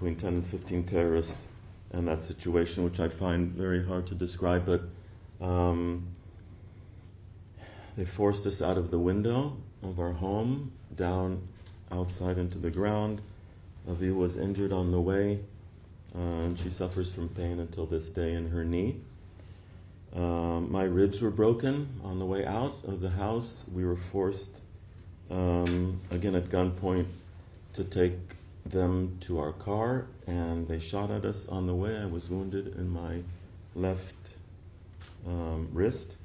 between 10 and 15 terrorists in that situation, which I find very hard to describe, but they forced us out of the window of our home, down outside into the ground. Avi was injured on the way, and she suffers from pain until this day in her knee. My ribs were broken on the way out of the house. We were forced, again at gunpoint, to take them to our car, and they shot at us on the way. I was wounded in my left wrist.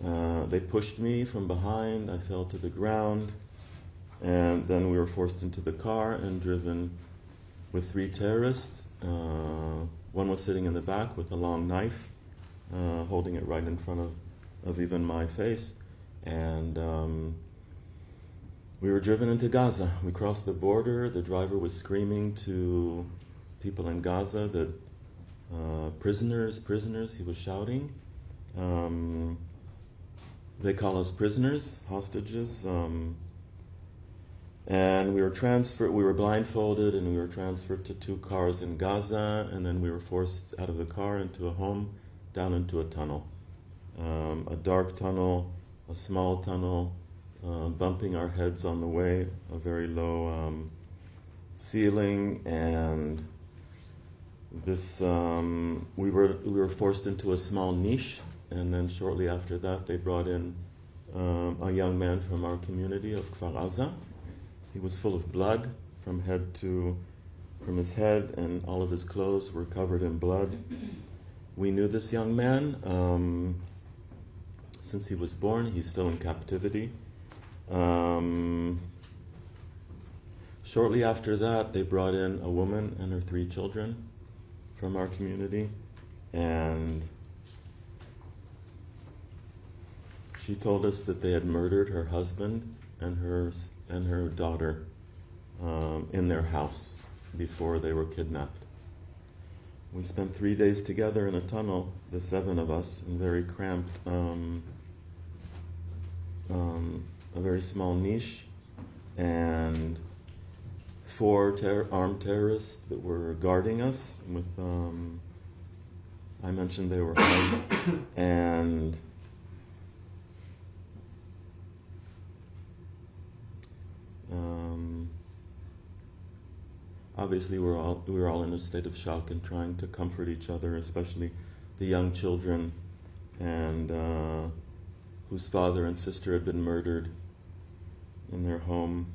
They pushed me from behind. I fell to the ground, and then we were forced into the car and driven with 3 terrorists. One was sitting in the back with a long knife, holding it right in front of even my face, and we were driven into Gaza. We crossed the border. The driver was screaming to people in Gaza that prisoners, prisoners, he was shouting. They call us prisoners, hostages. And we were blindfolded, and we were transferred to 2 cars in Gaza, and then we were forced out of the car into a home, down into a tunnel. A dark tunnel, a small tunnel, bumping our heads on the way, a very low ceiling, and this we were forced into a small niche, and then shortly after that they brought in a young man from our community of Kfar Aza. He was full of blood from his head, and all of his clothes were covered in blood. We knew this young man since he was born. He's still in captivity. Shortly after that, they brought in a woman and her 3 children from our community, and she told us that they had murdered her husband and her daughter in their house before they were kidnapped. We spent 3 days together in a tunnel, the 7 of us, in very cramped, a very small niche, and 4 armed terrorists that were guarding us with, I mentioned they were armed, and obviously we were all in a state of shock and trying to comfort each other, especially the young children, and whose father and sister had been murdered in their home.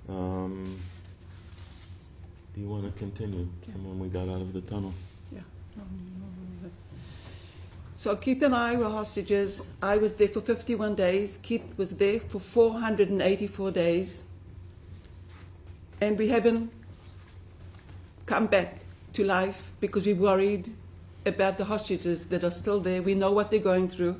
Do you want to continue from when we got out of the tunnel? Yeah. So Keith and I were hostages. I was there for 51 days. Keith was there for 484 days. And we haven't come back to life because we're worried about the hostages that are still there. We know what they're going through.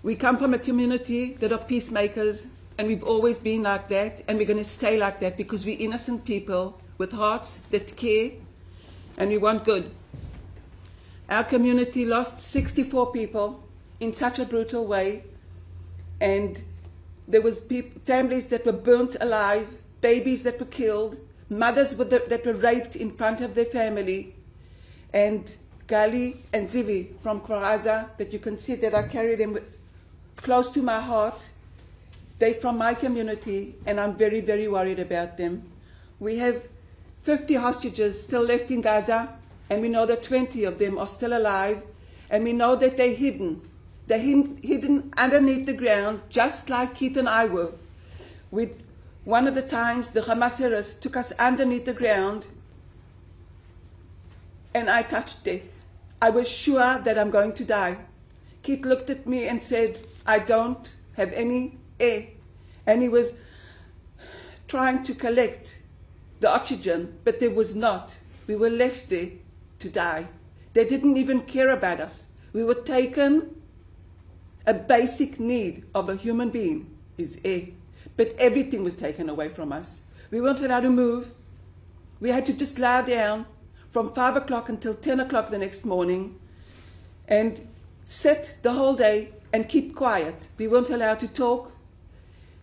We come from a community that are peacemakers, and we've always been like that, and we're going to stay like that because we're innocent people with hearts that care, and we want good. Our community lost 64 people in such a brutal way, and there was families that were burnt alive, babies that were killed, mothers that were raped in front of their family, and Gali and Zivi from Kfar Aza, that you can see that I carry them close to my heart. They're from my community, and I'm very, very worried about them. We have 50 hostages still left in Gaza, and we know that 20 of them are still alive, and we know that they're hidden. They're hidden underneath the ground, just like Keith and I were. One of the times, the Hamas terrorists took us underneath the ground, and I touched death. I was sure that I'm going to die. Keith looked at me and said, I don't have any air. And he was trying to collect the oxygen, but there was not. We were left there to die. They didn't even care about us. We were taken. A basic need of a human being is air. But everything was taken away from us. We weren't allowed to move. We had to just lie down from 5 o'clock until 10 o'clock the next morning and sit the whole day and keep quiet. We weren't allowed to talk.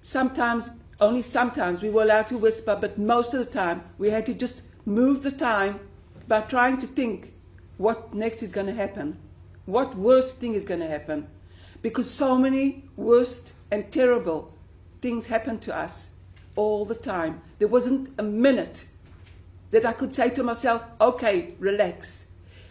Sometimes, only sometimes, we were allowed to whisper, but most of the time we had to just move the time by trying to think what next is going to happen, what worst thing is going to happen, because so many worst and terrible things happen to us all the time. There wasn't a minute that I could say to myself, okay, relax.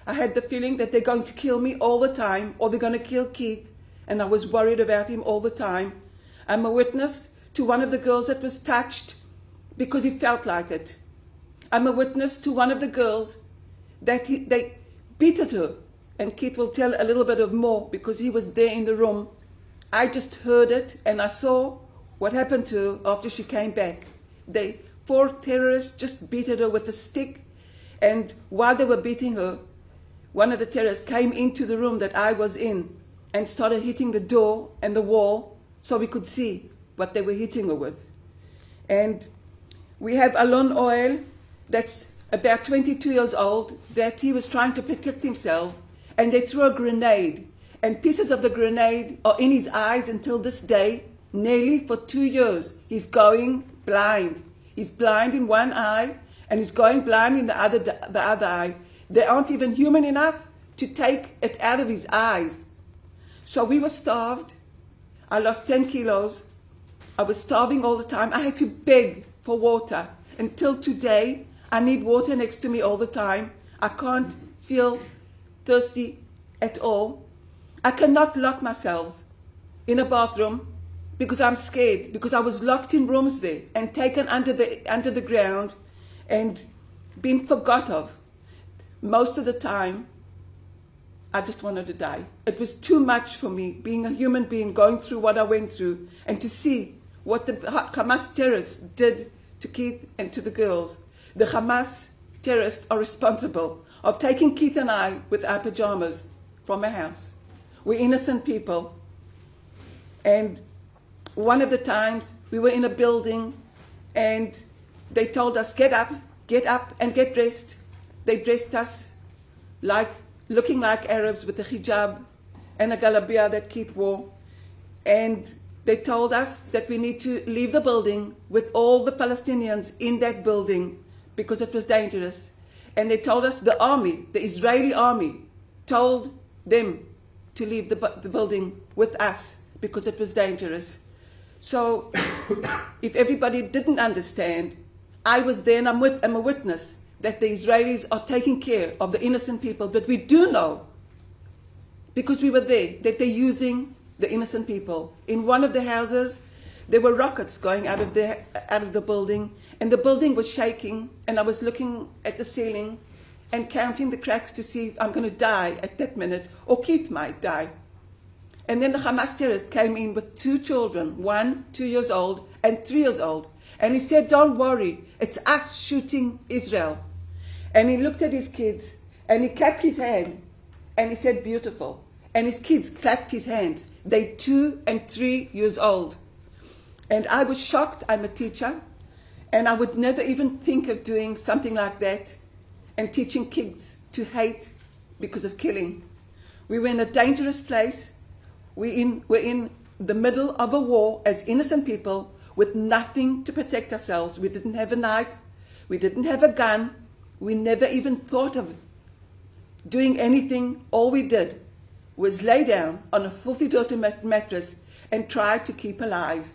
I had the feeling that they're going to kill me all the time, or they're going to kill Keith, and I was worried about him all the time. I'm a witness to one of the girls that was touched because he felt like it. I'm a witness to one of the girls that they beat at her, and Keith will tell a little bit of more because he was there in the room. I just heard it, and I saw what happened to her after she came back. 4 terrorists just beat at her with a stick, and while they were beating her, one of the terrorists came into the room that I was in and started hitting the door and the wall so we could see what they were hitting her with. And we have Alon Oil, that's about 22 years old, that he was trying to protect himself, and they threw a grenade, and pieces of the grenade are in his eyes until this day. Nearly for 2 years, he's going blind. He's blind in one eye, and he's going blind in the other eye. They aren't even human enough to take it out of his eyes. So we were starved. I lost 10 kilos. I was starving all the time. I had to beg for water. Until today, I need water next to me all the time. I can't feel thirsty at all. I cannot lock myself in a bathroom because I'm scared, because I was locked in rooms there and taken under the ground and been forgot of. Most of the time, I just wanted to die. It was too much for me, being a human being, going through what I went through, and to see what the Hamas terrorists did to Keith and to the girls. The Hamas terrorists are responsible of taking Keith and I with our pajamas from our house. We're innocent people. And one of the times we were in a building and they told us, get up and get dressed. They dressed us looking like Arabs with a hijab and a galabia that Keith wore. And they told us that we need to leave the building with all the Palestinians in that building because it was dangerous. And they told us the army, the Israeli army, told them to leave the building with us because it was dangerous. So if everybody didn't understand, I was there and I'm a witness that the Israelis are taking care of the innocent people. But we do know, because we were there, that they're using the innocent people. In one of the houses, there were rockets going out of the building, and the building was shaking, and I was looking at the ceiling and counting the cracks to see if I'm going to die at that minute, or Keith might die. And then the Hamas terrorist came in with 2 children, 1 2 years old and 3 years old. And he said, don't worry, it's us shooting Israel. And he looked at his kids and he clapped his hand and he said, beautiful. And his kids clapped his hands. They're 2 and 3 years old. And I was shocked. I'm a teacher. And I would never even think of doing something like that and teaching kids to hate because of killing. We were in a dangerous place. We're in the middle of a war as innocent people with nothing to protect ourselves. We didn't have a knife. We didn't have a gun. We never even thought of doing anything. All we did was lay down on a filthy, dirty mattress and try to keep alive.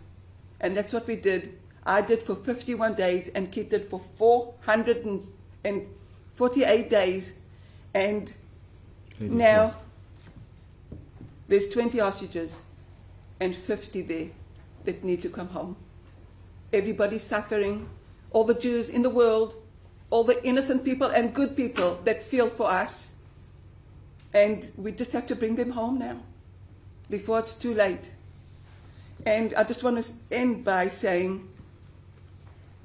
And that's what we did. I did for 51 days and Keith did for 448 days. And 84. Now there's 20 hostages and 50 there that need to come home. Everybody's suffering. All the Jews in the world, all the innocent people and good people that feel for us. And we just have to bring them home now before it's too late. And I just want to end by saying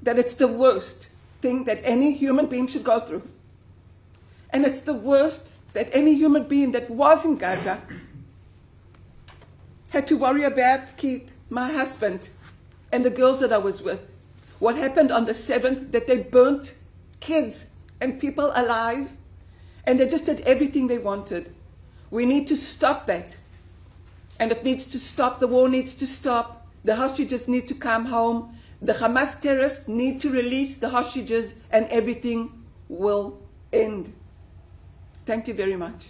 that it's the worst thing that any human being should go through. And it's the worst that any human being that was in Gaza had to worry about Keith, my husband, and the girls that I was with. What happened on the 7th, that they burnt kids and people alive, and they just did everything they wanted. We need to stop that. And it needs to stop. The war needs to stop. The hostages need to come home. The Hamas terrorists need to release the hostages, and everything will end. Thank you very much.